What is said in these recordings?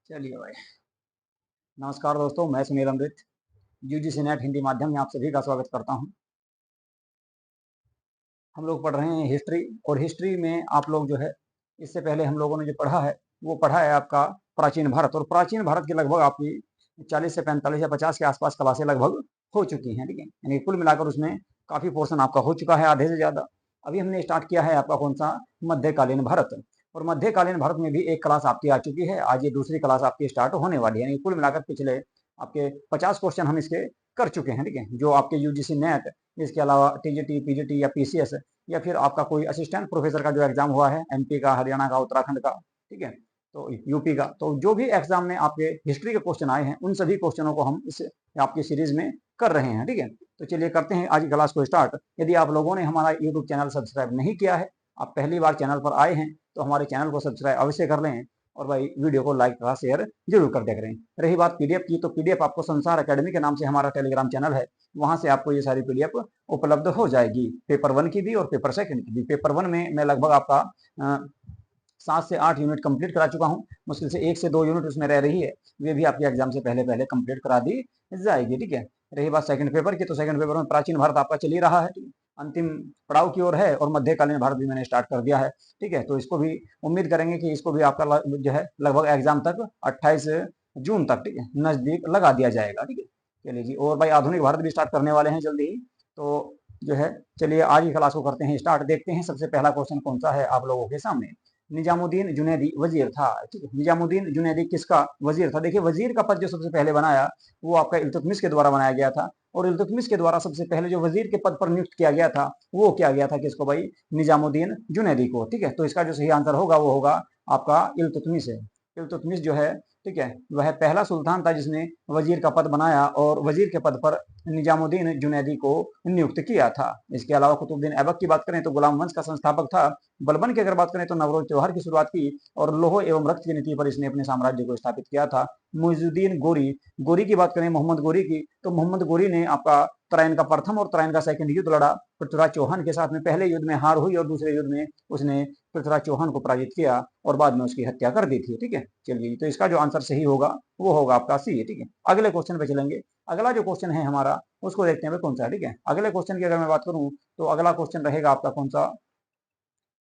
चलिए भाई। नमस्कार दोस्तों, मैं सुनील अमृत यूजीसी नेट हिंदी माध्यम में आप सभी का स्वागत करता हूं। हम लोग पढ़ रहे हैं हिस्ट्री, और हिस्ट्री में आप लोग जो है इससे पहले हम लोगों ने जो पढ़ा है वो पढ़ा है आपका प्राचीन भारत। और प्राचीन भारत की लगभग आपकी 40 से 45 या 50 के आसपास क्लासें लगभग हो चुकी हैं, ठीक है। यानी कुल मिलाकर उसमें काफ़ी पोर्शन आपका हो चुका है, आधे से ज़्यादा। अभी हमने स्टार्ट किया है आपका कौन सा, मध्यकालीन भारत। और मध्यकालीन भारत में भी एक क्लास आपकी आ चुकी है, आज ये दूसरी क्लास आपकी स्टार्ट होने वाली है। यानी कुल मिलाकर पिछले आपके 50 क्वेश्चन हम इसके कर चुके हैं, ठीक है। जो आपके यूजीसी नेट, इसके अलावा टीजीटी, पीजीटी या पीसीएस, या फिर आपका कोई असिस्टेंट प्रोफेसर का जो एग्जाम हुआ है, एमपी का, हरियाणा का, उत्तराखंड का, ठीक है, तो यूपी का, तो जो भी एग्जाम में आपके हिस्ट्री के क्वेश्चन आए हैं उन सभी क्वेश्चनों को हम इस आपकी सीरीज में कर रहे हैं, ठीक है। तो चलिए करते हैं आज की क्लास को स्टार्ट। यदि आप लोगों ने हमारा यूट्यूब चैनल सब्सक्राइब नहीं किया है, आप पहली बार चैनल पर आए हैं, तो हमारे चैनल को सब्सक्राइब अवश्य कर लें, और भाई वीडियो को लाइक तथा शेयर जरूर कर दिया करें। रही बात पीडीएफ की, तो पीडीएफ आपको संसार अकेडमी के नाम से हमारा टेलीग्राम चैनल है, वहां से आपको ये सारी पीडीएफ उपलब्ध हो जाएगी, पेपर 1 की भी और पेपर 2 की भी। पेपर 1 में मैं लगभग आपका 7 से 8 यूनिट कंप्लीट करा चुका हूँ, मुश्किल से 1 से 2 यूनिट उसमें रह रही है, वे भी आपके एग्जाम से पहले पहले कंप्लीट करा दी जाएगी, ठीक है। रही बात सेकंड पेपर की, तो सेकंड पेपर में प्राचीन भारत आपका चल ही रहा है, अंतिम पड़ाव की ओर है, और मध्यकालीन भारत भी मैंने स्टार्ट कर दिया है, ठीक है। तो इसको भी उम्मीद करेंगे कि इसको भी आपका जो है लगभग एग्जाम तक 28 जून तक, ठीक है, नजदीक लगा दिया जाएगा, ठीक है। चलिए जी, और भाई आधुनिक भारत भी स्टार्ट करने वाले हैं जल्दी ही, तो जो है चलिए आज की क्लास को करते हैं स्टार्ट। देखते हैं सबसे पहला क्वेश्चन कौन सा है आप लोगों के सामने। निजामुद्दीन जुनैदी वजीर था, ठीक है। निजामुद्दीन जुनैदी किसका वजीर था? देखिए, वजीर का पद जो सबसे पहले बनाया वो आपका इल्तुतमिश के द्वारा बनाया गया था, और इल्तुतमिश के द्वारा सबसे पहले जो वजीर के पद पर नियुक्त किया गया था वो किया गया था किसको भाई? निजामुद्दीन जुनैदी को, ठीक है। तो इसका जो सही आंसर होगा वो होगा आपका इल्तुतमिश है। इल्तुतमिश जो है, ठीक है, वह पहला सुल्तान था जिसने वजीर का पद बनाया और वजीर के पद पर निजामुद्दीन जुनैदी को नियुक्त किया था। इसके अलावा कुतुबुद्दीन ऐबक की बात करें तो गुलाम वंश का संस्थापक था। बलबन की अगर बात करें तो नवरोज त्योहार की शुरुआत की, और लोह एवं रक्त की नीति पर इसने अपने साम्राज्य को स्थापित किया था। मुइजुद्दीन गोरी, गोरी की बात करें, मोहम्मद गोरी की, तो मोहम्मद गोरी ने आपका तराइन का प्रथम और तराइन का सेकंड युद्ध लड़ा पृथ्वीराज चौहान के साथ में। पहले युद्ध में हार हुई और दूसरे युद्ध में उसने पृथ्वीराज चौहान को पराजित किया और बाद में उसकी हत्या कर दी थी, ठीक है। चलिए, तो इसका जो आंसर सही होगा वो होगा आपका सी, ठीक है। अगले क्वेश्चन पे चलेंगे। अगला जो क्वेश्चन है हमारा उसको देखते हैं कौन सा है, ठीक है। अगले क्वेश्चन की अगर मैं बात करूं तो अगला क्वेश्चन रहेगा आपका कौन सा,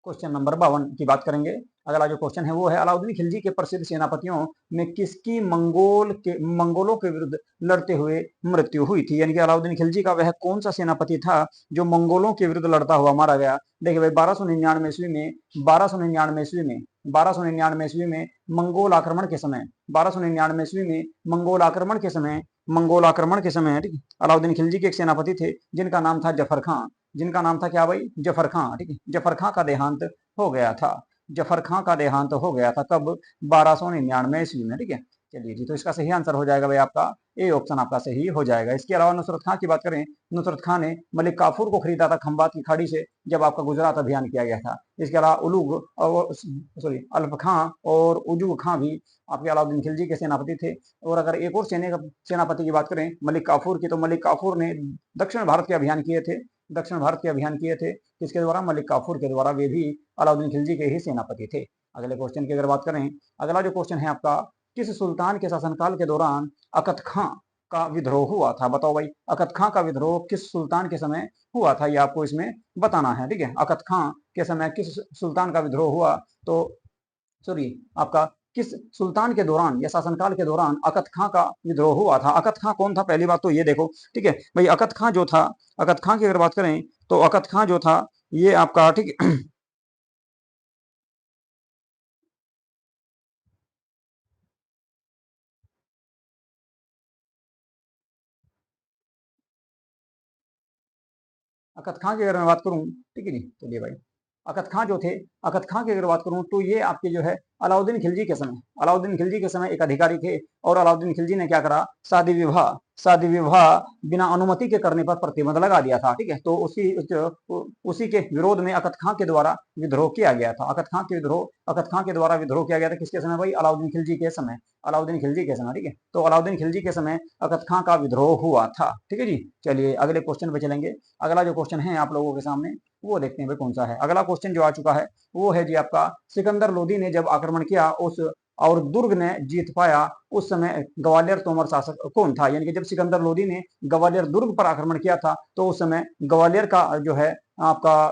क्वेश्चन नंबर 52 की बात करेंगे। अगला जो क्वेश्चन है वो है अलाउद्दीन खिलजी के प्रसिद्ध सेनापतियों में किसकी मंगोलों के विरुद्ध लड़ते हुए मृत्यु हुई थी? यानी कि अलाउद्दीन खिलजी का वह कौन सा सेनापति था जो मंगोलों के विरुद्ध लड़ता हुआ मारा गया? देखिए भाई, 1299 ईस्वी में 1299 ईस्वी में 1299 ईस्वी में मंगोल आक्रमण के समय 1299 ईस्वी में मंगोल आक्रमण के समय ठीक है, अलाउद्दीन खिलजी के एक सेनापति थे जिनका नाम था जफर खां। जिनका नाम था क्या भाई? जफर खां, ठीक है। जफर खां का देहांत हो गया था। जफर खां का देहांत हो गया था कब? 1299 ईस्वी में, ठीक है। चलिए जी, तो इसका सही आंसर हो जाएगा भाई आपका ए ऑप्शन आपका सही हो जाएगा। इसके अलावा नुसरत खां की बात करें, नुसरत खां ने मलिक काफूर को खरीदा था खंबात की खाड़ी से जब आपका गुजरात अभियान किया गया था। इसके अलावा उलूग और सॉरी अल्फ खां और उजूग खां भी आपके अलाउद्दीन खिलजी के सेनापति थे। और अगर एक और सेनापति की बात करें मलिक काफूर की, तो मलिक काफूर ने दक्षिण भारत के अभियान किए थे। दक्षिण भारत के अभियान किए थे किसके द्वारा? मलिक काफूर के द्वारा। वे भी अलाउद्दीन खिलजी के ही सेनापति थे। अगले क्वेश्चन की अगर बात करें, अगला जो क्वेश्चन है आपका, किस सुल्तान के शासनकाल के दौरान अकत खां का विद्रोह हुआ था? बताओ भाई, अकत खां का विद्रोह किस सुल्तान के समय हुआ था, ये आपको इसमें बताना है, ठीक है। अकत खां के समय किस सुल्तान का विद्रोह हुआ? तो सॉरी आपका किस सुल्तान के दौरान या शासनकाल के दौरान अकत खां का विद्रोह हुआ था? अकत खां कौन था? पहली बात तो ये देखो, ठीक है भाई। अकत खां जो था, अकत खां की अगर बात करें तो अकत खां जो था ये आपका, ठीक है, अकत खां की अगर मैं बात करूं, ठीक है जी, चलिए भाई, अकत खां जो थे, अकत खां की अगर बात करूं तो ये आपके जो है अलाउद्दीन खिलजी के समय एक अधिकारी थे, और अलाउद्दीन खिलजी ने क्या करा? शादी विवाह बिना अनुमति के करने पर प्रतिबंध लगा दिया था, ठीक है। तो उसी के विरोध में अकत खां के द्वारा विद्रोह किया गया था। अकत खां के द्वारा विद्रोह किया गया था किसके समय भाई? अलाउद्दीन खिलजी के समय। अलाउद्दीन खिलजी के समय, ठीक है। तो अलाउद्दीन खिलजी के समय अकत खां का विद्रोह हुआ था, ठीक है जी। चलिए अगले क्वेश्चन पे चलेंगे। अगला जो क्वेश्चन है आप लोगों के सामने वो देखते हैं भाई कौन सा है। अगला क्वेश्चन जो आ चुका है वो है जी आपका, सिकंदर लोदी ने जब आक्रमण किया उस और दुर्ग ने जीत पाया, उस समय ग्वालियर तोमर शासक कौन था? यानी कि जब सिकंदर लोदी ने ग्वालियर दुर्ग पर आक्रमण किया था तो उस समय ग्वालियर का जो है आपका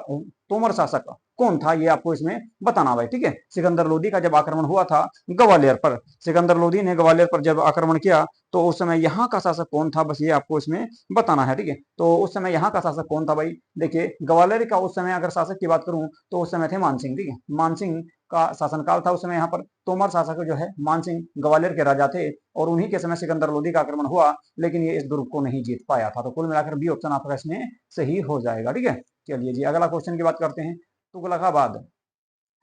तोमर शासक कौन था, ये आपको इसमें बताना भाई। ठीक है, सिकंदर लोदी का जब आक्रमण हुआ था ग्वालियर पर, सिकंदर लोदी ने ग्वालियर पर जब आक्रमण किया तो उस समय यहाँ का शासक कौन था, बस ये आपको इसमें बताना है। ठीक है, तो उस समय यहाँ का शासक कौन था भाई? देखिए, ग्वालियर का उस समय अगर शासक की बात करूं तो उस समय थे मानसिंह। ठीक है, मानसिंह का शासनकाल था उस समय यहाँ पर। तोमर शासक जो है मानसिंह ग्वालियर के राजा थे और उन्हीं के समय सिकंदर लोदी का आक्रमण हुआ, लेकिन ये इस दुर्ग को नहीं जीत पाया था। तो कुल मिलाकर बी ऑप्शन आपका इसमें सही हो जाएगा। ठीक है, चलिए जी अगला क्वेश्चन की बात करते हैं। तुगलकाबाद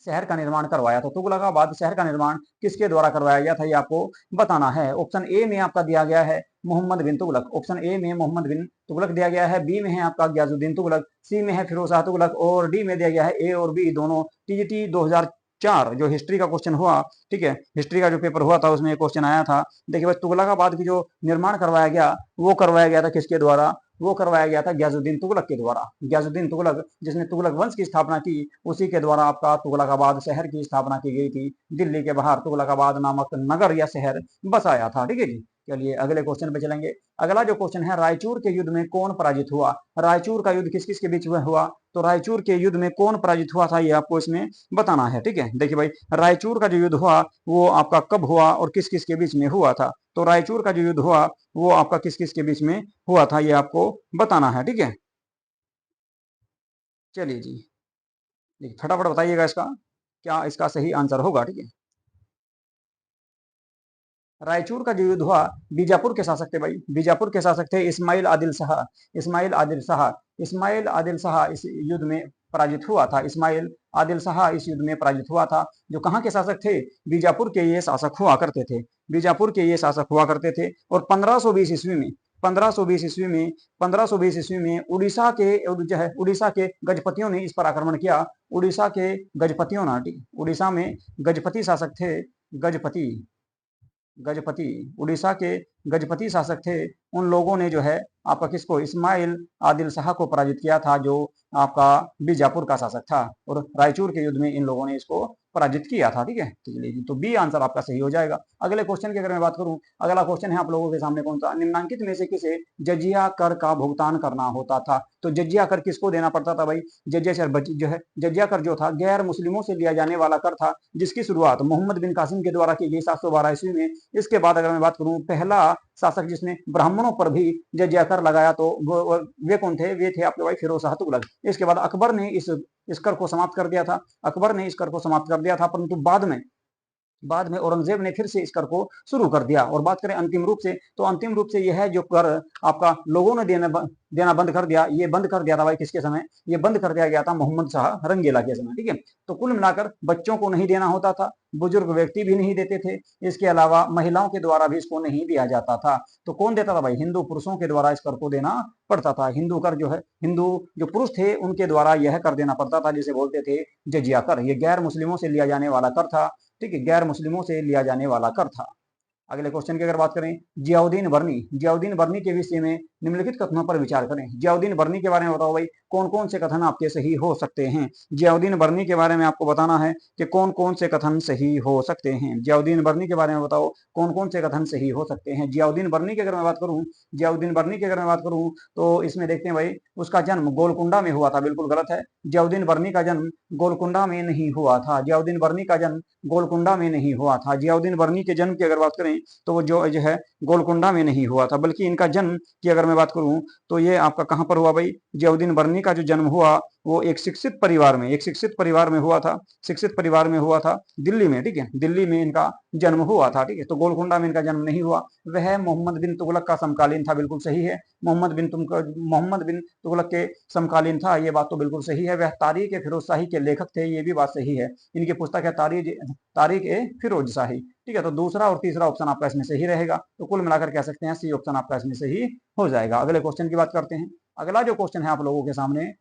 शहर का निर्माण करवाया, तो तुगलकाबाद शहर का निर्माण किसके द्वारा करवाया गया था, ये आपको बताना है। ऑप्शन ए में आपका दिया गया है मोहम्मद बिन तुगलक, ऑप्शन ए में मोहम्मद बिन तुगलक दिया गया है, बी में है आपका गयाजुद्दीन तुगलक, सी में है फिरोज शाह तुगलक और डी में दिया गया है ए और बी दोनों। टीजीटी 2004 जो हिस्ट्री का क्वेश्चन हुआ, ठीक है, हिस्ट्री का जो पेपर हुआ था उसमें क्वेश्चन आया था। देखिए भाई, तुगलकाबाद की जो निर्माण करवाया गया वो करवाया गया था किसके द्वारा? वो करवाया गया था गयाजुद्दीन तुगलक के द्वारा। गयाजुद्दीन तुगलक जिसने तुगलक वंश की स्थापना की, उसी के द्वारा आपका तुगलकाबाद शहर की स्थापना की गई थी। दिल्ली के बाहर तुगलकाबाद नामक नगर या शहर बसाया था। ठीक है जी, चलिए अगले क्वेश्चन पे चलेंगे। अगला जो क्वेश्चन है, रायचूर के युद्ध में कौन पराजित हुआ? रायचूर का युद्ध किस किस के बीच में हुआ? तो रायचूर के युद्ध में कौन पराजित हुआ था, ये आपको इसमें बताना है। ठीक है, देखिए भाई, रायचूर का जो युद्ध हुआ वो आपका कब हुआ और किस किस के बीच में हुआ था? तो रायचूर का जो युद्ध हुआ वो आपका किस किस के बीच में हुआ था, ये आपको बताना है। ठीक है, चलिए जी, देखिए फटाफट बताइएगा इसका क्या इसका सही आंसर होगा। ठीक है, रायचूर का जो युद्ध हुआ, बीजापुर के शासक थे भाई, बीजापुर के शासक थे इस्माइल आदिल शाह। इस्माइल आदिल शाह, इस्माइल आदिल शाह इस युद्ध में पराजित हुआ था। इस्माइल आदिल शाह इस युद्ध में पराजित हुआ था। जो कहाँ के शासक थे? बीजापुर के ये शासक हुआ करते थे, बीजापुर के ये शासक हुआ करते थे। और 1520 ईस्वी में 1520 ईस्वी में 1520 ईस्वी में उड़ीसा के जो है उड़ीसा के गजपतियों ने इस पर आक्रमण किया। उड़ीसा के गजपतियों ने, उड़ीसा में गजपति शासक थे, गजपति, गजपति, उड़ीसा के गजपति शासक थे। उन लोगों ने जो है आपका किसको? इस्माइल आदिल शाह को पराजित किया था, जो आपका बीजापुर का शासक था। और रायचूर के युद्ध में इन लोगों ने इसको पराजित किया था। ठीक है, चलिए जी, तो बी आंसर आपका सही हो जाएगा। अगले क्वेश्चन की अगर मैं बात करूं, अगला क्वेश्चन है आप लोगों के सामने कौन सा? निम्नांकित में से किसे जजिया कर का भुगतान करना होता था? तो जजिया कर किसको देना पड़ता था भाई? जजिया कर जो है, जजिया कर जो था गैर मुस्लिमों से लिया जाने वाला कर था, जिसकी शुरुआत मोहम्मद बिन कासिम के द्वारा की गई 712 ईस्वी में। इसके बाद अगर मैं बात करूं, पहला शासक जिसने ब्राह्मणों पर भी जजिया कर लगाया तो वे कौन थे? वे थे आपके भाई फिरोज शाह तुगलक। इसके बाद अकबर ने इस कर को समाप्त कर दिया था, अकबर ने इस कर को समाप्त कर दिया था, परंतु बाद में औरंगजेब ने फिर से इस कर को शुरू कर दिया। और बात करें अंतिम रूप से, तो अंतिम रूप से यह है जो कर आपका लोगों ने देना बंद कर दिया, ये बंद कर दिया था भाई किसके समय? ये बंद कर दिया गया था मोहम्मद शाह रंगीला के समय। ठीक है, तो कुल मिलाकर बच्चों को नहीं देना होता था, बुजुर्ग व्यक्ति भी नहीं देते थे, इसके अलावा महिलाओं के द्वारा भी इसको नहीं दिया जाता था। तो कौन देता था भाई? हिंदू पुरुषों के द्वारा इस कर को देना पड़ता था। हिंदू कर जो है, हिंदू जो पुरुष थे उनके द्वारा यह कर देना पड़ता था, जिसे बोलते थे जजिया कर। ये गैर मुस्लिमों से लिया जाने वाला कर था। ठीक है, गैर मुस्लिमों से लिया जाने वाला कर था। अगले क्वेश्चन की अगर बात करें, जियाउद्दीन बर्नी, जियाउद्दीन बर्नी के विषय में निम्नलिखित कथनों पर विचार करें। जियाउद्दीन बर्नी के बारे में बताओ भाई, कौन कौन से कथन आपके सही हो सकते हैं? जियाउद्दीन बर्नी के बारे में आपको बताना है कि कौन कौन से कथन सही हो सकते हैं। जियाउद्दीन बर्नी के बारे में बताओ कौन कौन से कथन सही हो सकते हैं। जियाउद्दीन बर्नी की अगर मैं बात करूं, जियाउद्दीन बर्नी की अगर मैं बात करूं तो इसमें देखते हैं भाई, उसका जन्म गोलकुंडा में हुआ था। बिल्कुल गलत है, जियाउद्दीन बर्नी का जन्म गोलकुंडा में नहीं हुआ था। जियाउद्दीन बर्नी का जन्म गोलकुंडा में नहीं हुआ था। जियाउद्दीन बर्नी के जन्म की अगर बात करें तो वो जो है गोलकुंडा में नहीं हुआ था, बल्कि इनका जन्म की अगर मैं बात करूं तो ये आपका कहां पर हुआ भाई? जियाउद्दीन बर्नी का जो जन्म हुआ वो एक शिक्षित परिवार में, एक शिक्षित परिवार में हुआ था, शिक्षित परिवार में हुआ था दिल्ली में। ठीक है, दिल्ली में इनका जन्म हुआ था। ठीक है, तो गोलकुंडा में इनका जन्म नहीं हुआ। वह मोहम्मद बिन तुगलक का समकालीन था, बिल्कुल सही है। मोहम्मद बिन तुगलक के समकालीन था, ये बात तो बिल्कुल सही है। वह तारीख ए फिरोज शाही के लेखक थे, ये भी बात सही है। इनकी पुस्तक है तारीख ए फिरोज शाही। ठीक है, तो दूसरा और तीसरा ऑप्शन आपका इसमें सही रहेगा। तो कुल मिलाकर कह सकते हैं सी ऑप्शन आपका इसमें सही हो जाएगा। अगले क्वेश्चन की बात करते हैं। अगला जो क्वेश्चन है आप लोगों के सामने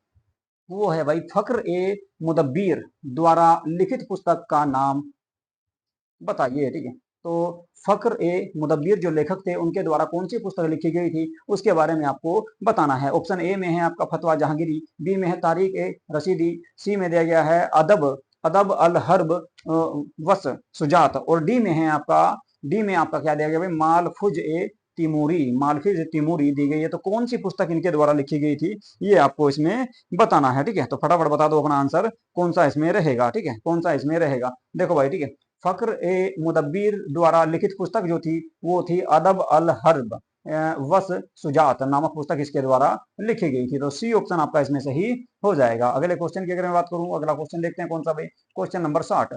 वो है भाई, फक्र ए मुदब्बिर द्वारा लिखित पुस्तक का नाम बताइए। ठीक है, तो फक्र ए मुदब्बिर जो लेखक थे उनके द्वारा कौन सी पुस्तक लिखी गई थी, उसके बारे में आपको बताना है। ऑप्शन ए में है आपका फतवा जहांगीरी, बी में है तारीख ए रशीदी, सी में दिया गया है अदब अदब अल हर्ब वस सुजात, और डी में आपका क्या दिया गया भाई, मालफुज ए तिमूरी, मालफिज तिमूरी दी गई है। तो कौन सी पुस्तक इनके द्वारा लिखी गई थी, ये आपको इसमें बताना है, ठीक है। तो फटाफट बता दो अपना आंसर कौन सा इसमें रहेगा, ठीक है, कौन सा इसमें रहेगा। देखो भाई, ठीक है, फक्र ए मुदब्बिर द्वारा लिखित पुस्तक जो थी वो थी अदब अल हर्ब वस सुजात नामक पुस्तक इसके द्वारा लिखी गई थी। तो सी ऑप्शन आपका इसमें सही हो जाएगा। अगले क्वेश्चन की अगर मैं बात करूं, अगला क्वेश्चन देखते हैं कौन सा भाई, क्वेश्चन नंबर 60,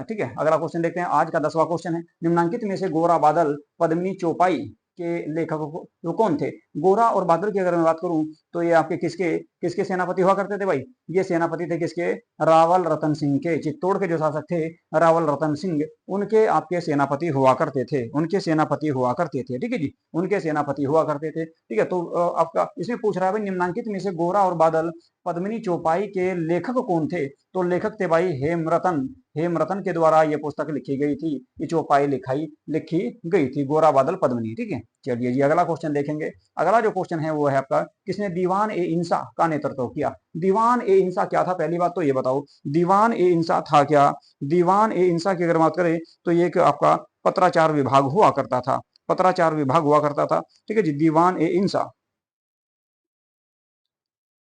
ठीक है। अगला क्वेश्चन देखते हैं, आज का 10वां क्वेश्चन है, निम्नांकित में से गोरा बादल पद्मिनी चौपाई के लेखक वो कौन थे। गोरा और बादल की अगर मैं बात करूं तो ये आपके किसके किसके सेनापति हुआ करते थे भाई, ये सेनापति थे किसके, रावल रतन सिंह के। चित्तौड़ के जो शासक थे रावल रतन सिंह, उनके आपके सेनापति हुआ करते थे, उनके सेनापति हुआ करते थे, ठीक है जी, उनके सेनापति हुआ करते थे, ठीक है। तो आपका इसमें पूछ रहा है भाई, निम्नांकित में से गोरा और बादल पद्मिनी चौपाई के लेखक कौन थे। तो लेखक थे भाई हेमरतन, हेमरतन के द्वारा ये पुस्तक लिखी गई थी, ये चौपाई लिखी गई थी, गोरा बादल पद्मिनी, ठीक है। चलिए जी अगला क्वेश्चन देखेंगे। अगला जो क्वेश्चन है वो है आपका, किसने दीवान ए इंसा का नेतृत्व किया। दीवान ए इंसा क्या था, पहली बात तो ये बताओ दीवान ए इंसा था क्या। दीवान ए इंसा की अगर बात करें तो ये आपका पत्राचार विभाग हुआ करता था, पत्राचार विभाग हुआ करता था, ठीक है जी, दीवान ए इंसा,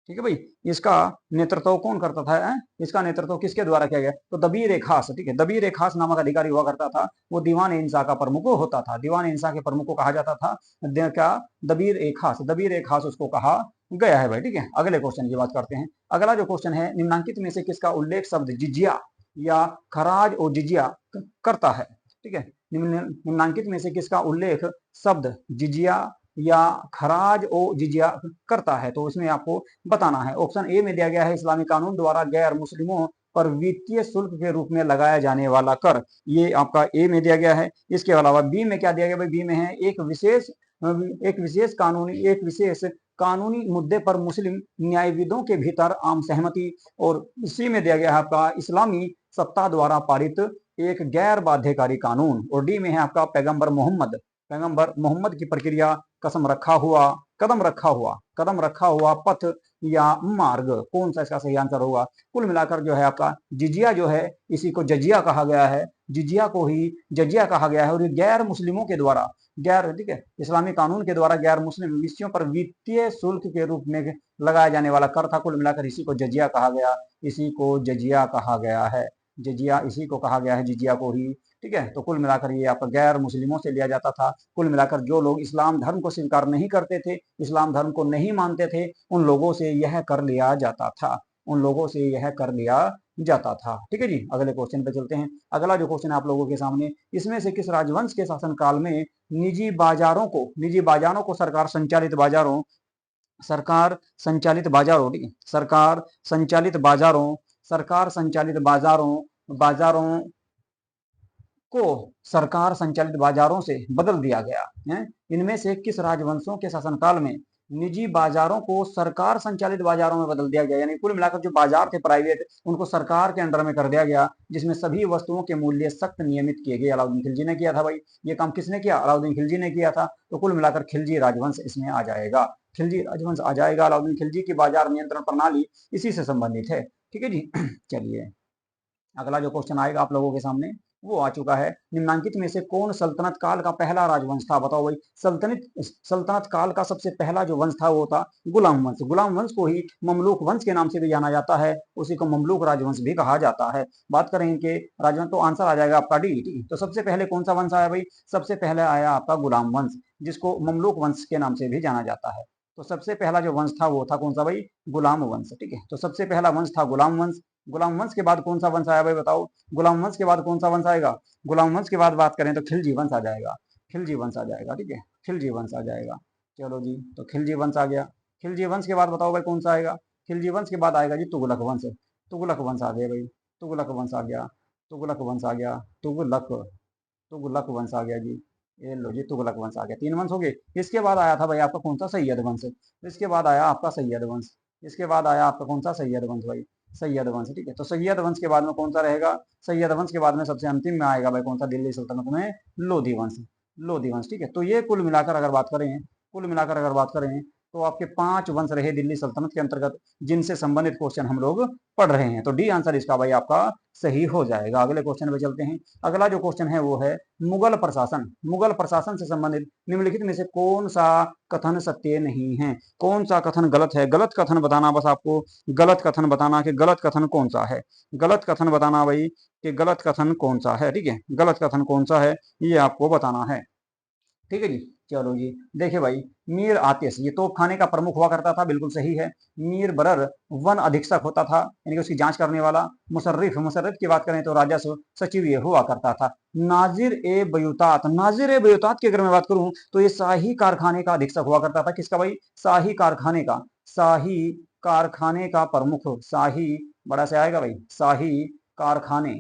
ठीक है भाई। इसका नेतृत्व कौन करता था इसका नेतृत्व किसके द्वारा किया गया, तो दबीर ए खास, ठीक है, दबीर ए खास नामक अधिकारी हुआ करता था, वो दीवान ए इंसा का प्रमुख होता था, दीवान ए इंसा के प्रमुख को कहा जाता था क्या, दबीर ए खास, दबीर ए खास उसको कहा गया है भाई, ठीक है। अगले क्वेश्चन की बात करते हैं। अगला जो क्वेश्चन है, निम्नांकित में से किसका उल्लेख शब्द जिजिया या खराज और जिजिया करता है, ठीक है। निम्नांकित में से किसका उल्लेख शब्द जिजिया या खराज और जिजिया करता है, तो उसमें आपको बताना है। ऑप्शन ए में दिया गया है, इस्लामी कानून द्वारा गैर मुस्लिमों पर वित्तीय शुल्क के रूप में लगाया जाने वाला कर, ये आपका ए में दिया गया है। इसके अलावा बी में क्या दिया गया भाई, बी में है एक विशेष कानूनी मुद्दे पर मुस्लिम न्यायविदों के भीतर आम सहमति, और सी में दिया गया है आपका इस्लामी सत्ता द्वारा पारित एक गैर बाध्यकारी कानून, और डी में है आपका पैगंबर मोहम्मद की प्रक्रिया, कदम रखा हुआ पथ या मार्ग, कौन सा इसका सही आंसर होगा। कुल मिलाकर जो है आपका जिजिया जो है इसी को जजिया कहा गया है, जिजिया को ही जजिया कहा गया है, और ये गैर मुस्लिमों के द्वारा ठीक है, इस्लामी कानून के द्वारा गैर मुस्लिम विषयों पर वित्तीय शुल्क के रूप में लगाया जाने वाला कर था। कुल मिलाकर इसी को जजिया कहा गया, इसी को जजिया कहा गया है, जजिया इसी को कहा गया है, जिजिया को ही, ठीक है। तो कुल मिलाकर ये आपका गैर मुस्लिमों से लिया जाता था। कुल मिलाकर जो लोग इस्लाम धर्म को स्वीकार नहीं करते थे, इस्लाम धर्म को नहीं मानते थे, उन लोगों से यह कर लिया जाता था, उन लोगों से यह कर लिया जाता था, ठीक है जी। अगले क्वेश्चन पे चलते हैं। अगला जो क्वेश्चन है आप लोगों के सामने, इसमें से किस राजवंश के शासनकाल में निजी बाजारों को सरकार संचालित बाजारों, ठीक है, सरकार संचालित बाजारों को सरकार संचालित बाजारों से बदल दिया गया है। इनमें से किस राजवंशों के शासनकाल में निजी बाजारों को सरकार संचालित बाजारों में बदल दिया गया, यानी कुल मिलाकर जो बाजार थे प्राइवेट, उनको सरकार के अंडर में कर दिया गया, जिसमें सभी वस्तुओं के मूल्य सख्त नियमित किए गए। अलाउद्दीन खिलजी ने किया था भाई, ये काम किसने किया, अलाउद्दीन खिलजी ने किया था। तो कुल मिलाकर खिलजी राजवंश इसमें आ जाएगा, खिलजी राजवंश आ जाएगा। अलाउद्दीन खिलजी की बाजार नियंत्रण प्रणाली इसी से संबंधित है, ठीक है जी। चलिए अगला जो क्वेश्चन आएगा आप लोगों के सामने वो आ चुका है, निम्नांकित में से कौन सल्तनत काल का पहला राजवंश था। बताओ भाई, सल्तनत काल का सबसे पहला जो वंश था वो था गुलाम वंश। गुलाम वंश को ही ममलूक वंश के नाम से भी जाना जाता है, उसी को ममलूक राजवंश भी कहा जाता है। बात करें इनके राजवंश तो आंसर आ जाएगा आपका डी। तो सबसे पहले कौन सा वंश आया भाई, सबसे पहले आया आपका गुलाम वंश, जिसको ममलूक वंश के नाम से भी जाना जाता है। तो सबसे पहला जो वंश था वो था कौन सा भाई, गुलाम वंश, ठीक है। तो सबसे पहला वंश था गुलाम वंश। गुलाम वंश के बाद कौन सा वंश आया भाई बताओ, गुलाम वंश के बाद कौन सा वंश आएगा, गुलाम वंश के बाद बात करें तो खिलजी वंश आ जाएगा, खिलजी वंश आ जाएगा, ठीक है, खिलजी वंश आ जाएगा। चलो जी, तो खिलजी वंश आ गया। खिलजी वंश के बाद बताओ भाई कौन सा आएगा, खिलजी वंश के बाद आएगा जी तुगलक वंश। तुगलक वंश आ गया भाई, तुगलक वंश आ गया, तुगलक वंश आ गया, तुगलक तुगलक वंश आ गया जी। ये लो जी, तुगलक वंश आ गया, 3 वंश हो गए। इसके बाद आया था भाई आपका कौन सा, सैयद वंश। इसके बाद आया आपका सैयद वंश, इसके बाद आया आपका कौन सा, सैयद वंश भाई, सैयद वंश, ठीक है। तो सैयद वंश के बाद में कौन सा रहेगा, सैयद वंश के बाद में सबसे अंतिम में आएगा भाई कौन सा, दिल्ली सल्तनत में लोधी वंश, लोधी वंश, ठीक है। तो ये कुल मिलाकर अगर बात करें तो आपके 5 वंश रहे दिल्ली सल्तनत के अंतर्गत, जिनसे संबंधित क्वेश्चन हम लोग पढ़ रहे हैं। तो डी आंसर इसका भाई आपका सही हो जाएगा। अगले क्वेश्चन पे चलते हैं। अगला जो क्वेश्चन है वो है मुगल प्रशासन। मुगल प्रशासन से संबंधित निम्नलिखित में से कौन सा कथन सत्य नहीं है? कौन सा कथन गलत है? गलत कथन बताना, बस आपको गलत कथन बताना कि गलत कथन कौन सा है। गलत कथन बताना भाई कि गलत कथन कौन सा है। ठीक है, गलत कथन कौन सा है ये आपको बताना है। ठीक है जी, चलो जी। देखिए भाई, मीर आतिश ये तोप खाने का प्रमुख हुआ करता था, बिल्कुल सही है। मीर बरर वन अधीक्षक होता था, यानी कि उसकी जांच करने वाला। मुशर्रिफ, मुशर्रिफ की बात करें तो राजस्व सचिव ये हुआ करता था। नाजिर ए बयूतात, नाजिर ए बयूतात की अगर मैं बात करूं तो ये शाही कारखाने का अधीक्षक हुआ करता था। किसका भाई? शाही कारखाने का। शाही कारखाने का प्रमुख, शाही बड़ा से आएगा भाई, शाही कारखाने,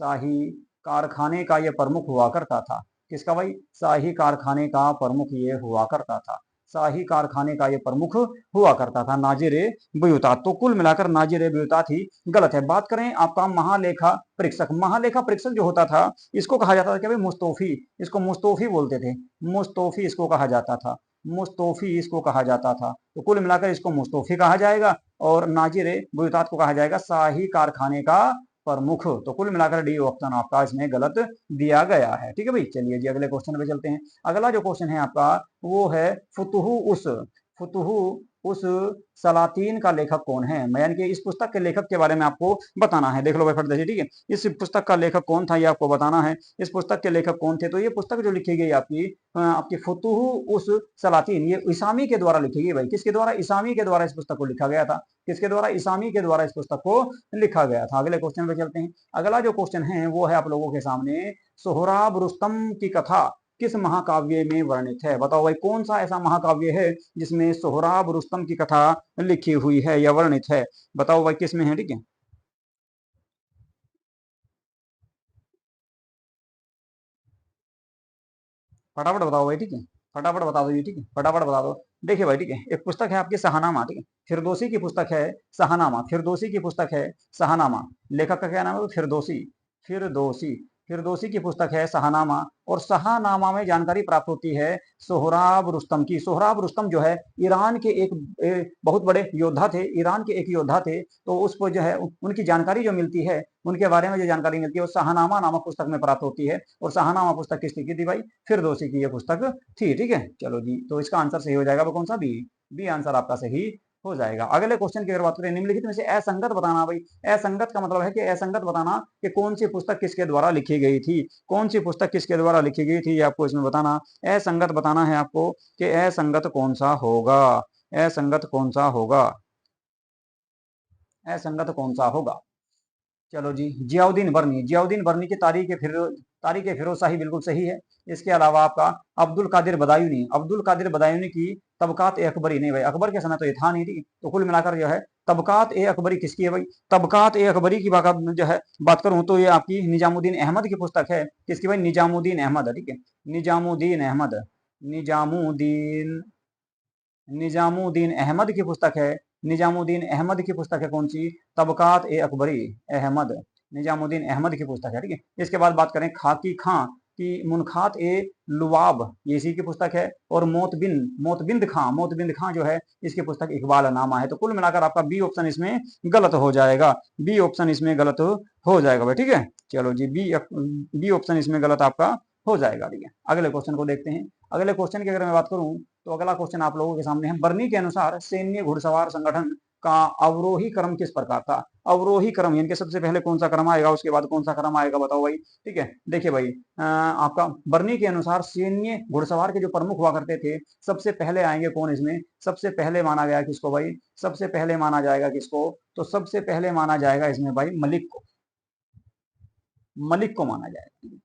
शाही कारखाने का ये प्रमुख हुआ करता था। किसका भाई? शाही कारखाने का प्रमुख ये हुआ करता था। शाही कारखाने का ये प्रमुख हुआ करता था नाजिर ए बयूतात। तो कुल मिलाकर नाजिर ए बयूतात ही गलत है। बात करें आपका महालेखा परीक्षक, महालेखा परीक्षक जो होता था इसको कहा जाता था क्या भाई? मुस्तौफी, इसको मुस्तौफी बोलते थे। मुस्तौफी इसको कहा जाता था, मुस्तौफी इसको कहा जाता था। तो कुल मिलाकर इसको मुस्तौफी कहा जाएगा और नाजिर ए बयूतात को कहा जाएगा शाही कारखाने का प्रमुख। तो कुल मिलाकर डी ऑप्शन आपका इसमें गलत दिया गया है। ठीक है भाई, चलिए जी अगले क्वेश्चन पे चलते हैं। अगला जो क्वेश्चन है आपका वो है फुतुहु उस, फुतुहु उस सलातीन का लेखक कौन है? मैं यानी कि इस पुस्तक के लेखक के बारे में आपको बताना है। देख लो भाई फट से, ठीक है। इस पुस्तक का लेखक कौन था ये आपको बताना है। इस पुस्तक के लेखक कौन थे? तो ये पुस्तक जो लिखी गई आपकी फुतुहु उस सलातीन, ये इसामी के द्वारा लिखी गई भाई। किसके द्वारा? इसामी के द्वारा इस पुस्तक को लिखा गया था। किसके द्वारा? इसामी के द्वारा इस पुस्तक को लिखा गया था। अगले क्वेश्चन पे चलते हैं। अगला जो क्वेश्चन है वो है आप लोगों के सामने, सोहराब रुस्तम की कथा किस महाकाव्य में वर्णित है? बताओ भाई कौन सा ऐसा महाकाव्य है जिसमें सोहराब रुस्तम की कथा लिखी हुई है या वर्णित है? बताओ भाई किस में है? ठीक है, फटाफट बताओ भाई। ठीक है, फटाफट बता दो ये। ठीक है, फटाफट बता दो। देखिए भाई, ठीक है, एक पुस्तक है आपकी शाहनामा। ठीक है, फिरदौसी की पुस्तक है शाहनामा। फिरदौसी की पुस्तक है शाहनामा। लेखक का क्या नाम है? फिरदौसी, फिरदौसी। फिरदौसी की पुस्तक है शाहनामा। और शाहनामा में जानकारी प्राप्त होती है सोहराब रुस्तम की। सोहराब रुस्तम जो है ईरान के बहुत बड़े योद्धा थे। ईरान के एक योद्धा थे। तो उसको जो है उनकी जानकारी जो मिलती है, उनके बारे में जो जानकारी मिलती है वो शाहनामा नामक पुस्तक में प्राप्त होती है। और शाहनामा पुस्तक किसकी की थी भाई? फिरदौसी की ये पुस्तक थी। ठीक है, चलो जी। तो इसका आंसर सही हो जाएगा वो कौन सा? बी। बी आंसर आपका सही हो जाएगा। अगले क्वेश्चन की अगर बात करें, निम्नलिखित में से असंगत बताना भाई। असंगत का मतलब है कि असंगत बताना कि कौन सी पुस्तक किसके द्वारा लिखी गई थी। कौन सी पुस्तक किसके द्वारा लिखी गई थी ये आपको इसमें बताना। असंगत बताना है आपको कि असंगत कौन सा होगा। असंगत कौन सा होगा? असंगत कौन सा होगा? चलो जी, जियाउद्दीन बर्नी। जियाउद्दीन बर्नी की तारीख फिरोजशाही बिल्कुल सही है। इसके अलावा आपका अब्दुल कादिर बदायूनी, अब्दुल कादिर बदायूनी की तबकात ए अकबरी। नहीं भाई, अकबर के समय तो ये था नहीं। ठीक, तो कुल मिलाकर जो है तबकात ए अकबरी किसकी है भाई? तबकात ए अकबरी की जो है बात करूं तो ये आपकी निजामुद्दीन अहमद की पुस्तक है। किसकी भाई? निजामुद्दीन अहमद। ठीक है, निजामुद्दीन अहमद, निजामुद्दीन, निजामुद्दीन अहमद की पुस्तक है। निजामुद्दीन अहमद की पुस्तक है कौन सी? तबकात ए अकबरी, अहमद, निजामुद्दीन अहमद की पुस्तक है। ठीक है, इसके बाद बात करें खाकी खां की मुनखात ए लुवाब, ये इसी की पुस्तक है। और मोतबिंद खां जो है इसकी पुस्तक इकबाल नामा है। तो कुल मिलाकर आपका बी ऑप्शन इसमें गलत हो जाएगा। बी ऑप्शन इसमें गलत हो जाएगा भाई। ठीक है, चलो जी, बी ऑप्शन इसमें गलत आपका हो जाएगा। ठीक है, अगले क्वेश्चन को देखते हैं। अगले क्वेश्चन की अगर मैं बात करूं तो अगला क्वेश्चन आप लोगों के सामने है। बर्नी के अनुसार सैन्य घुड़सवार संगठन का अवरोही क्रम किस प्रकार था? अवरोही क्रम यानी कि सबसे पहले कौन सा क्रम आएगा, उसके बाद कौन सा क्रम आएगा, बताओ भाई। ठीक है, देखिए भाई, आपका बर्नी के अनुसार सैन्य घुड़सवार के जो प्रमुख हुआ करते थे, सबसे पहले आएंगे कौन इसमें? सबसे पहले माना गया किसको भाई? सबसे पहले माना जाएगा किसको? तो सबसे पहले माना जाएगा इसमें भाई मलिक को। मलिक को माना जाएगा।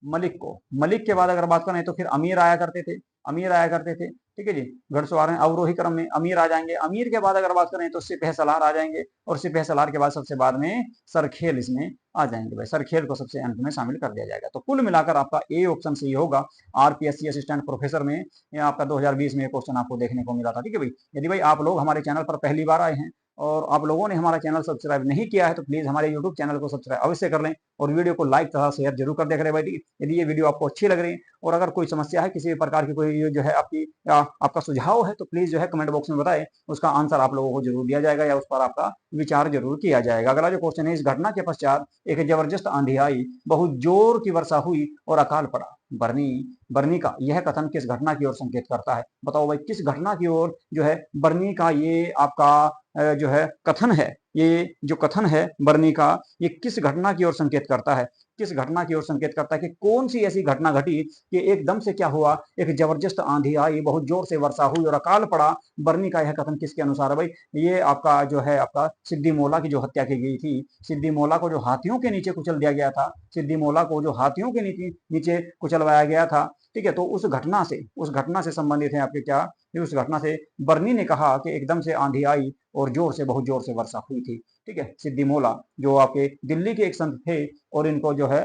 मलिक को। मलिक के बाद अगर बात करें तो फिर अमीर आया करते थे। अमीर आया करते थे। ठीक है जी, घुड़सवार में अवरोही क्रम में अमीर आ जाएंगे। अमीर के बाद अगर बात करें तो सिपह सलार आ जाएंगे। और सिपह सलार के बाद सबसे बाद में सरखेल इसमें आ जाएंगे भाई। सरखेल को सबसे अंत में शामिल कर दिया जाएगा। तो कुल मिलाकर आपका ए ऑप्शन सही होगा। आरपीएससी असिस्टेंट प्रोफेसर में ये आपका 2020 में क्वेश्चन आपको देखने को मिला था। ठीक है भाई, यदि भाई आप लोग हमारे चैनल पर पहली बार आए हैं और आप लोगों ने हमारा चैनल सब्सक्राइब नहीं किया है तो प्लीज हमारे यूट्यूब चैनल को सब्सक्राइब अवश्य कर लें और वीडियो को लाइक तथा शेयर जरूर कर देख रहे भाई। यदि ये वीडियो आपको अच्छी लग रही है और अगर कोई समस्या है, किसी भी प्रकार की कोई जो है आपकी आपका सुझाव है, तो प्लीज जो है कमेंट बॉक्स में बताएं, उसका आंसर आप लोगों को जरूर दिया जाएगा या उस पर आपका विचार जरूर किया जाएगा। अगला जो क्वेश्चन है, इस घटना के पश्चात एक जबरदस्त आंधी आई, बहुत जोर की वर्षा हुई और अकाल पड़ा। बर्नी बर्नी का यह कथन किस घटना की ओर संकेत करता है? बताओ भाई, किस घटना की ओर जो है बर्नी का ये आपका जो है कथन है, ये जो कथन है बर्नी का, ये किस घटना की ओर संकेत करता है? किस घटना की ओर संकेत करता है कि कौन सी ऐसी घटना घटी कि एकदम से क्या हुआ, एक जबरदस्त आंधी आई, बहुत जोर से वर्षा हुई और अकाल पड़ा। बर्नी का यह कथन किसके अनुसार है भाई? ये आपका जो है आपका सिद्दी मोला की जो हत्या की गई थी, सिद्दी मोला को जो हाथियों के नीचे कुचल दिया गया था, सिद्दी मोला को जो हाथियों के नीचे कुचलवाया गया था, ठीक है, तो उस घटना से संबंधित है आपके क्या, उस घटना से बर्नी ने कहा कि एकदम से आंधी आई और बहुत जोर से वर्षा हुई थी। ठीक है, सिद्दी मोला जो आपके दिल्ली के एक संत थे और इनको जो है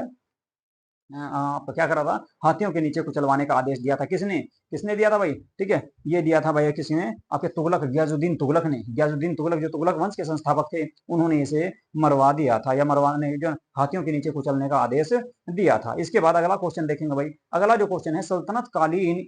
आप क्या करा था, हाथियों के नीचे कुचलवाने का आदेश दिया था। किसने किसने दिया था भाई? ठीक है, ये दिया था भाई किसी ने, आपके तुगलक, गयाजुद्दीन तुगलक ने। गयाजुद्दीन तुगलक जो तुगलक वंश के संस्थापक थे, उन्होंने इसे मरवा दिया था, या मरवाने जो हाथियों के नीचे कुचलने का आदेश दिया था। इसके बाद अगला क्वेश्चन देखेंगे भाई। अगला जो क्वेश्चन है, सल्तनत कालीन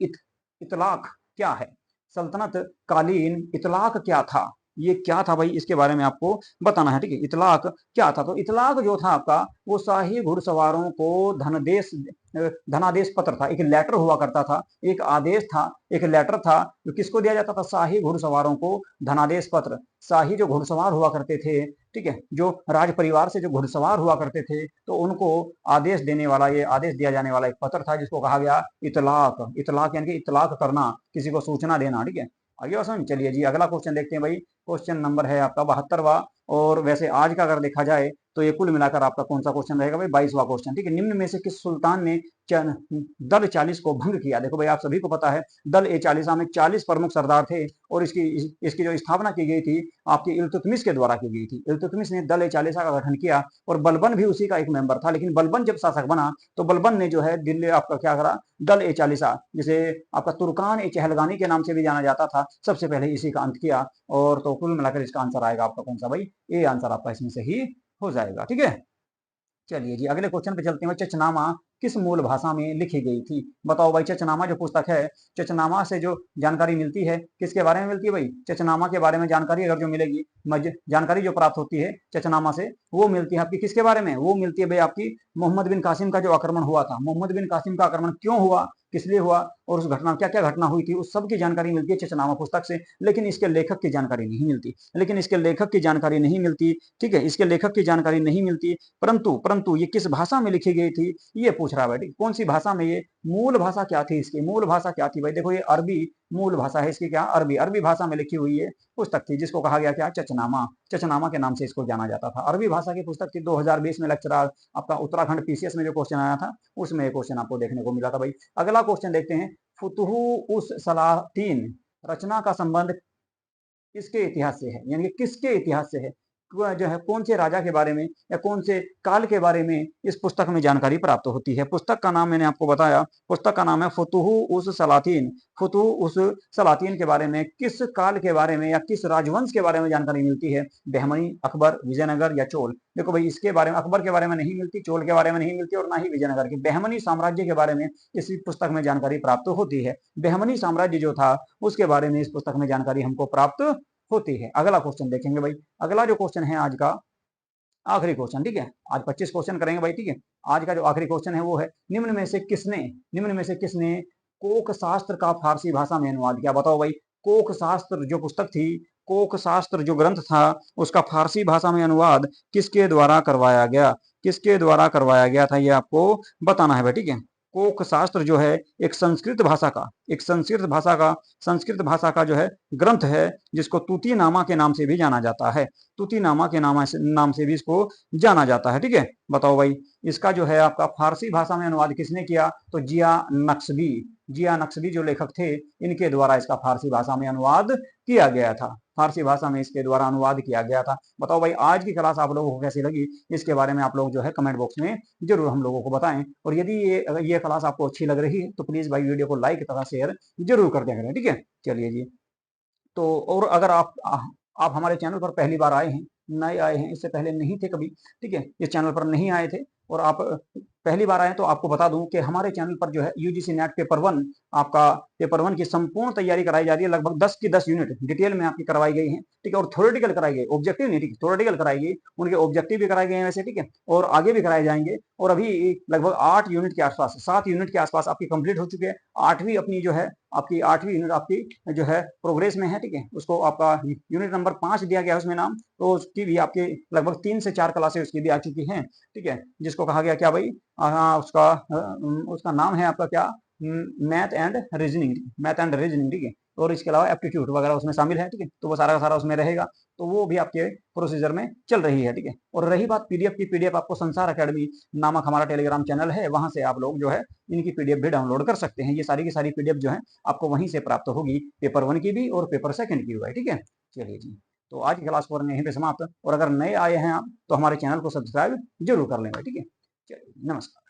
इतलाक क्या है? सल्तनत कालीन इतलाक क्या था? ये क्या था भाई, इसके बारे में आपको बताना है। ठीक है, इतलाक क्या था? तो इतलाक जो था आपका, वो शाही घुड़सवारों को धनादेश पत्र था, एक लेटर हुआ करता था, एक आदेश था, एक लेटर था, जो किसको दिया जाता था? शाही घुड़सवारों को धनादेश पत्र। शाही जो घुड़सवार हुआ करते थे, ठीक है, जो राज परिवार से जो घुड़सवार हुआ करते थे, तो उनको आदेश देने वाला, ये आदेश दिया जाने वाला एक पत्र था, जिसको कहा गया इतलाक। इतलाक यानी कि इतलाक करना, किसी को सूचना देना। ठीक है, आगे और समझ। चलिए जी, अगला क्वेश्चन देखते हैं भाई। क्वेश्चन नंबर है आपका 72वां, और वैसे आज का अगर देखा जाए तो ये कुल मिलाकर आपका कौन सा क्वेश्चन रहेगा भाई? 22वां क्वेश्चन। ठीक है, निम्न में से किस सुल्तान ने दल 40 को भंग किया? देखो भाई, आप सभी को पता है, दल ए 40 में 40 प्रमुख सरदार थे और इसकी जो स्थापना की गई थी आपकी इल्तुतमिश के द्वारा की गई थी। इल्तुतमिश ने दल ए 40 का गठन किया और बलबन भी उसी का एक मेंबर था। लेकिन बलबन जब शासक बना तो बलबन ने जो है दिल्ली आपका क्या करा, दल ए 40, जिसे आपका तुर्कान ए चहलगानी के नाम से भी जाना जाता था, सबसे पहले इसी का अंत किया। और तो कुल मिलाकर इसका आंसर आएगा आपका कौन सा भाई? ए आंसर आपका इसमें सही हो जाएगा। ठीक है, चलिए जी, अगले क्वेश्चन पे चलते हैं। चचनामा किस मूल भाषा में लिखी गई थी? बताओ भाई, चचनामा जो पुस्तक है, चचनामा से जो जानकारी मिलती है, किसके बारे में मिलती है भाई? चचनामा के बारे में जानकारी अगर जो मिलेगी, जानकारी जो प्राप्त होती है चचनामा से, वो मिलती है आपकी किसके बारे में? वो मिलती है भाई आपकी मोहम्मद बिन कासिम का जो आक्रमण हुआ था। मोहम्मद बिन कासिम का आक्रमण क्यों हुआ, किस लिए हुआ, और उस घटना क्या क्या घटना हुई थी, उस सब की जानकारी मिलती है चचनामा पुस्तक से। लेकिन इसके लेखक की जानकारी नहीं मिलती, लेकिन इसके लेखक की जानकारी नहीं मिलती। ठीक है, इसके लेखक की जानकारी नहीं मिलती, परंतु परंतु ये किस भाषा में लिखी गई थी, ये पूछ रहा है भाई। कौन सी भाषा में? ये मूल भाषा क्या थी इसकी? मूल भाषा क्या थी भाई? देखो, ये अरबी मूल भाषा है इसकी, क्या अरबी, अरबी भाषा में लिखी हुई ये पुस्तक थी, जिसको कहा गया क्या? चचनामा। चचनामा के नाम से इसको जाना जाता था। अरबी भाषा की पुस्तक थी। 2020 में लेक्चरर आपका उत्तराखंड पीसीएस में जो क्वेश्चन आया था, उसमें ये क्वेश्चन आपको देखने को मिला था भाई। अगला क्वेश्चन देखते हैं। फुतुहु उस सलातीन रचना का संबंध किसके इतिहास से है, यानी कि किसके इतिहास से है? जो है कौन से राजा के बारे में या कौन से काल के बारे में इस पुस्तक में जानकारी प्राप्त होती है? पुस्तक का नाम मैंने आपको बताया, पुस्तक का नाम है फुतुहु उस सलातीन। फुतुहु उस सलातीन के बारे में किस काल के बारे में या किस राजवंश के बारे में जानकारी मिलती है? बहमनी, अकबर, विजयनगर या चोल? देखो भाई, इसके बारे में अकबर के बारे में नहीं मिलती, चोल के बारे में नहीं मिलती और ना ही विजयनगर के। बहमनी साम्राज्य के बारे में इस पुस्तक में जानकारी प्राप्त होती है। बहमनी साम्राज्य जो था, उसके बारे में इस पुस्तक में जानकारी हमको प्राप्त होती है। अगला क्वेश्चन देखेंगे भाई। अगला जो क्वेश्चन है आज का आखिरी क्वेश्चन, ठीक है, आज 25 क्वेश्चन करेंगे भाई। ठीक है, आज का जो आखिरी क्वेश्चन है वो है, निम्न में से किसने कोक शास्त्र का फारसी भाषा में अनुवाद किया? बताओ भाई, कोक शास्त्र जो पुस्तक थी, कोक शास्त्र जो ग्रंथ था, उसका फारसी भाषा में अनुवाद किसके द्वारा करवाया गया? किसके द्वारा करवाया गया था, ये आपको बताना है भाई। ठीक है, कोक शास्त्र जो है एक संस्कृत भाषा का जो है ग्रंथ है, जिसको तुति नामा के नाम से भी जाना जाता है। तुति नामा के नाम से भी इसको जाना जाता है। ठीक है, बताओ भाई, इसका जो है आपका फारसी भाषा में अनुवाद किसने किया? तो जिया नक्शबी जो लेखक थे, इनके द्वारा इसका फारसी भाषा में अनुवाद किया गया था। फारसी भाषा में इसके द्वारा अनुवाद किया गया था। बताओ भाई, आज की क्लास आप लोगों को कैसी लगी, इसके बारे में आप लोग जो है कमेंट बॉक्स में जरूर हम लोगों को बताएं। और यदि ये क्लास आपको अच्छी लग रही है तो प्लीज भाई वीडियो को लाइक तथा शेयर जरूर कर दिया करें। ठीक है, चलिए जी। तो और अगर आप हमारे चैनल पर पहली बार आए हैं, नए आए हैं, इससे पहले नहीं थे कभी, ठीक है, इस चैनल पर नहीं आए थे और आप पहली बार आए तो आपको बता दूं कि हमारे चैनल पर जो है यूजीसी नेट पेपर 1 आपका पेपर 1 की संपूर्ण तैयारी कराई जा रही है। लगभग 10 की 10 यूनिट डिटेल में आपकी करवाई गई है, ठीक है, और थ्योरेटिकल कराई गई, ऑब्जेक्टिव नहीं, ठीक है, थ्योरेटिकल कराई गई, उनके ऑब्जेक्टिव भी कराए गए हैं वैसे, ठीक है, और आगे भी कराए जाएंगे। और अभी लगभग 8 यूनिट के आसपास, 7 यूनिट के आसपास आपकी कंप्लीट हो चुके हैं। 8वीं अपनी जो है आपकी 8वीं यूनिट आपकी जो है प्रोग्रेस में है, ठीक है, उसको आपका यूनिट नंबर 5 दिया गया है उसमें नाम, तो उसकी भी आपके लगभग 3 से 4 क्लासेस उसकी भी आ चुकी हैं, ठीक है, जिसको कहा गया क्या भाई, उसका नाम है आपका क्या, math and reasoning, math and reasoning, ठीक है, और इसके अलावा एप्टीट्यूड वगैरह उसमें शामिल है, ठीक है, तो वो सारा का सारा उसमें रहेगा, तो वो भी आपके प्रोसीजर में चल रही है, ठीक है। और रही बात पीडीएफ की, पीडीएफ आपको संसार अकेडमी नामक हमारा टेलीग्राम चैनल है, वहां से आप लोग जो है इनकी पीडीएफ भी डाउनलोड कर सकते हैं। ये सारी की सारी पीडीएफ जो है आपको वहीं से प्राप्त होगी, पेपर 1 की भी और पेपर 2 की भी, ठीक है। चलिए जी, तो आज की क्लास को यहीं पे समाप्त, और अगर नए आए हैं आप तो हमारे चैनल को सब्सक्राइब जरूर कर लेंगे, ठीक है। चलिए, नमस्कार।